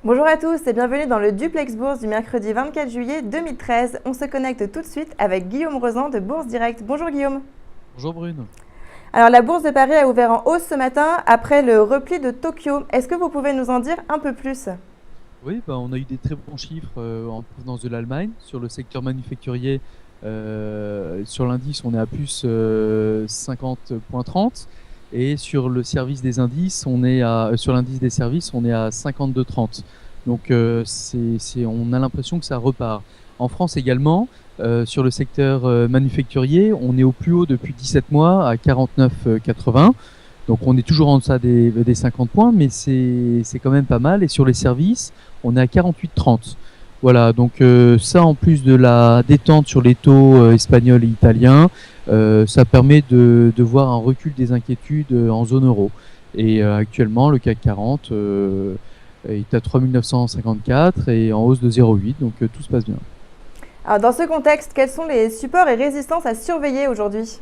Bonjour à tous et bienvenue dans le Duplex Bourse du mercredi 24 juillet 2013. On se connecte tout de suite avec Guillaume Rozan de Bourse Direct. Bonjour Guillaume. Bonjour Brune. Alors la bourse de Paris a ouvert en hausse ce matin après le repli de Tokyo. Est-ce que vous pouvez nous en dire un peu plus? Oui, on a eu des très bons chiffres en provenance de l'Allemagne. Sur le secteur manufacturier, sur l'indice, on est à plus 50,30. Et sur le service des indices, sur l'indice des services, on est à 52,30. Donc on a l'impression que ça repart. En France également, sur le secteur manufacturier, on est au plus haut depuis 17 mois à 49,80. Donc on est toujours en deçà des 50 points, mais c'est quand même pas mal. Et sur les services, on est à 48,30. Voilà, donc ça en plus de la détente sur les taux espagnols et italiens, ça permet de voir un recul des inquiétudes en zone euro. Et actuellement, le CAC 40 est à 3954 et en hausse de 0,8, donc tout se passe bien. Alors dans ce contexte, quels sont les supports et résistances à surveiller aujourd'hui?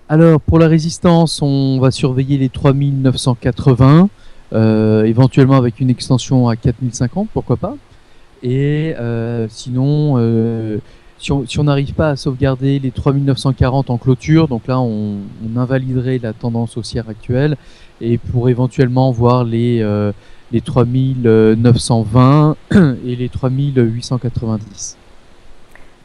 Alors, pour la résistance, on va surveiller les 3980, éventuellement avec une extension à 4050, pourquoi pas. Et sinon, si on n'arrive pas à sauvegarder les 3940 en clôture, donc là, on invaliderait la tendance haussière actuelle, et pour éventuellement voir les 3920 et les 3890.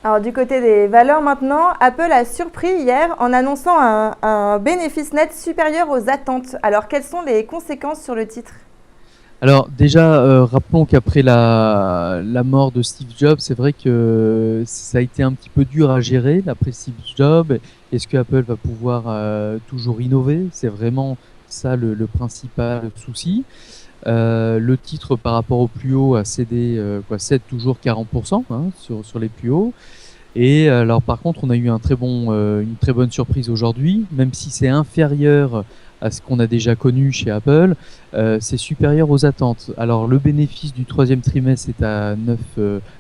Alors du côté des valeurs maintenant, Apple a surpris hier en annonçant un bénéfice net supérieur aux attentes. Alors quelles sont les conséquences sur le titre? Alors déjà, rappelons qu'après la mort de Steve Jobs, c'est vrai que ça a été un petit peu dur à gérer l'après Steve Jobs. Est-ce que Apple va pouvoir toujours innover? C'est vraiment ça le principal souci. Le titre par rapport au plus haut a cédé cède toujours 40% sur les plus hauts. Et alors par contre, on a eu une très bonne surprise aujourd'hui, même si c'est inférieur à ce qu'on a déjà connu chez Apple, c'est supérieur aux attentes. Alors le bénéfice du troisième trimestre est à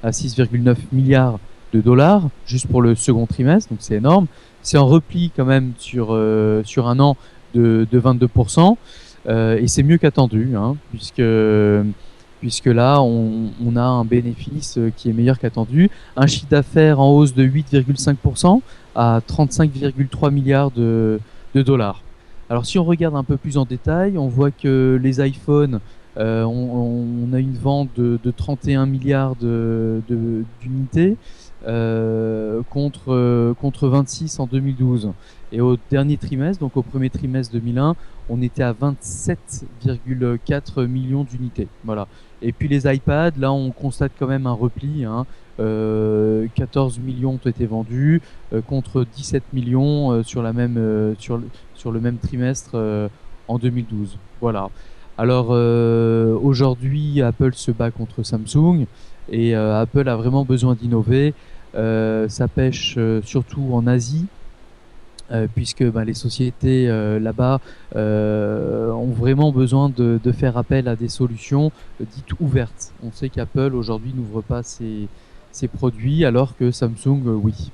6,9 milliards de dollars, juste pour le second trimestre, donc c'est énorme. C'est en repli quand même sur un an de 22%, et c'est mieux qu'attendu, puisque là, on a un bénéfice qui est meilleur qu'attendu. Un chiffre d'affaires en hausse de 8,5% à 35,3 milliards de dollars. Alors si on regarde un peu plus en détail, on voit que les iPhones, on a une vente de 31 milliards d'unités contre 26 en 2012. Et au dernier trimestre, donc au premier trimestre 2001, on était à 27,4 millions d'unités. Voilà. Et puis les iPads, là on constate quand même un repli. 14 millions ont été vendus contre 17 millions sur le même trimestre en 2012. Voilà. Alors aujourd'hui, Apple se bat contre Samsung et Apple a vraiment besoin d'innover. Ça pêche surtout en Asie. Puisque les sociétés là-bas ont vraiment besoin de faire appel à des solutions dites ouvertes. On sait qu'Apple aujourd'hui n'ouvre pas ses produits alors que Samsung, oui.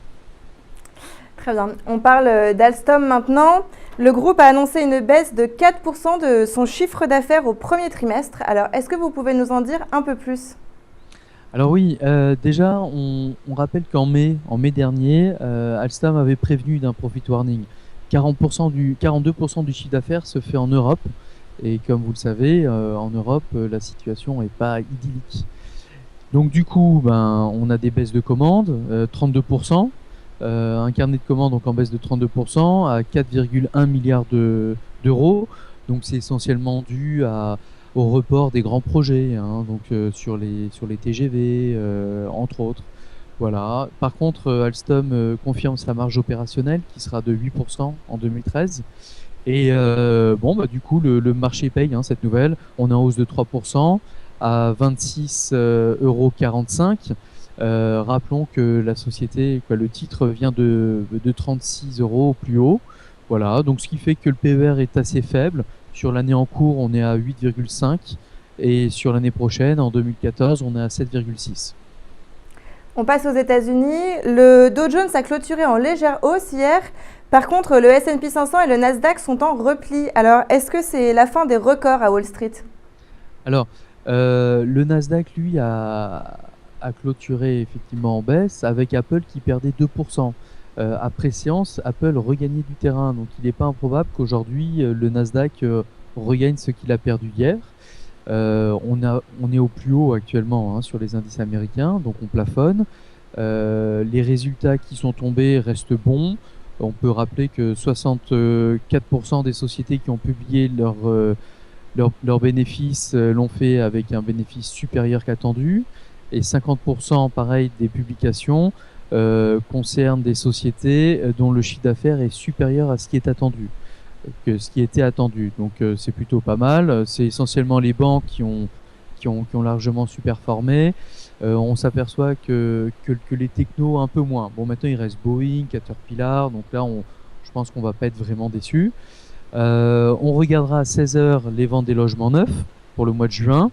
Très bien. On parle d'Alstom maintenant. Le groupe a annoncé une baisse de 4% de son chiffre d'affaires au premier trimestre. Alors, est-ce que vous pouvez nous en dire un peu plus? Alors oui, déjà, on rappelle qu'en mai dernier, Alstom avait prévenu d'un profit warning. 42% du chiffre d'affaires se fait en Europe. Et comme vous le savez, en Europe, la situation n'est pas idyllique. Donc du coup, on a des baisses de commandes, 32%. Un carnet de commandes donc en baisse de 32% à 4,1 milliards d'euros. Donc c'est essentiellement dû au report des grands projets, donc sur les TGV, entre autres. Voilà. Par contre, Alstom confirme sa marge opérationnelle qui sera de 8% en 2013. Et du coup, le marché paye cette nouvelle. On est en hausse de 3% à 26,45 €. Rappelons que la société, le titre vient de 36 € au plus haut. Voilà, donc ce qui fait que le PER est assez faible. Sur l'année en cours, on est à 8,5 et sur l'année prochaine, en 2014, on est à 7,6. On passe aux États-Unis. Le Dow Jones a clôturé en légère hausse hier. Par contre, le S&P 500 et le Nasdaq sont en repli. Alors, est-ce que c'est la fin des records à Wall Street? Alors, Le Nasdaq, lui, a clôturé effectivement en baisse avec Apple qui perdait 2%. Après séance, Apple regagnait du terrain. Donc il n'est pas improbable qu'aujourd'hui, le Nasdaq regagne ce qu'il a perdu hier. On est au plus haut actuellement hein, sur les indices américains, donc on plafonne. Les résultats qui sont tombés restent bons. On peut rappeler que 64% des sociétés qui ont publié leurs bénéfices l'ont fait avec un bénéfice supérieur qu'attendu. Et 50% pareil des publications concernent des sociétés dont le chiffre d'affaires est supérieur à ce qui est attendu, que ce qui était attendu. Donc c'est plutôt pas mal. C'est essentiellement les banques qui ont largement superformé. On s'aperçoit que les technos un peu moins. Bon, maintenant il reste Boeing, Caterpillar, donc là je pense qu'on va pas être vraiment déçus. On regardera à 16 heures les ventes des logements neufs pour le mois de juin.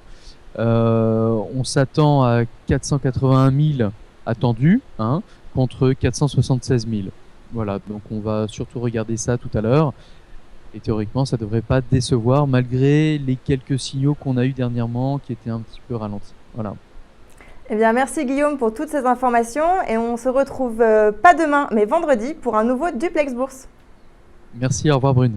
On s'attend à 481 000 attendus hein, contre 476 000. Voilà, donc on va surtout regarder ça tout à l'heure. Et théoriquement, ça ne devrait pas décevoir malgré les quelques signaux qu'on a eus dernièrement qui étaient un petit peu ralentis. Voilà. Eh bien, merci Guillaume pour toutes ces informations et on se retrouve pas demain mais vendredi pour un nouveau Duplex Bourse. Merci, au revoir Brune.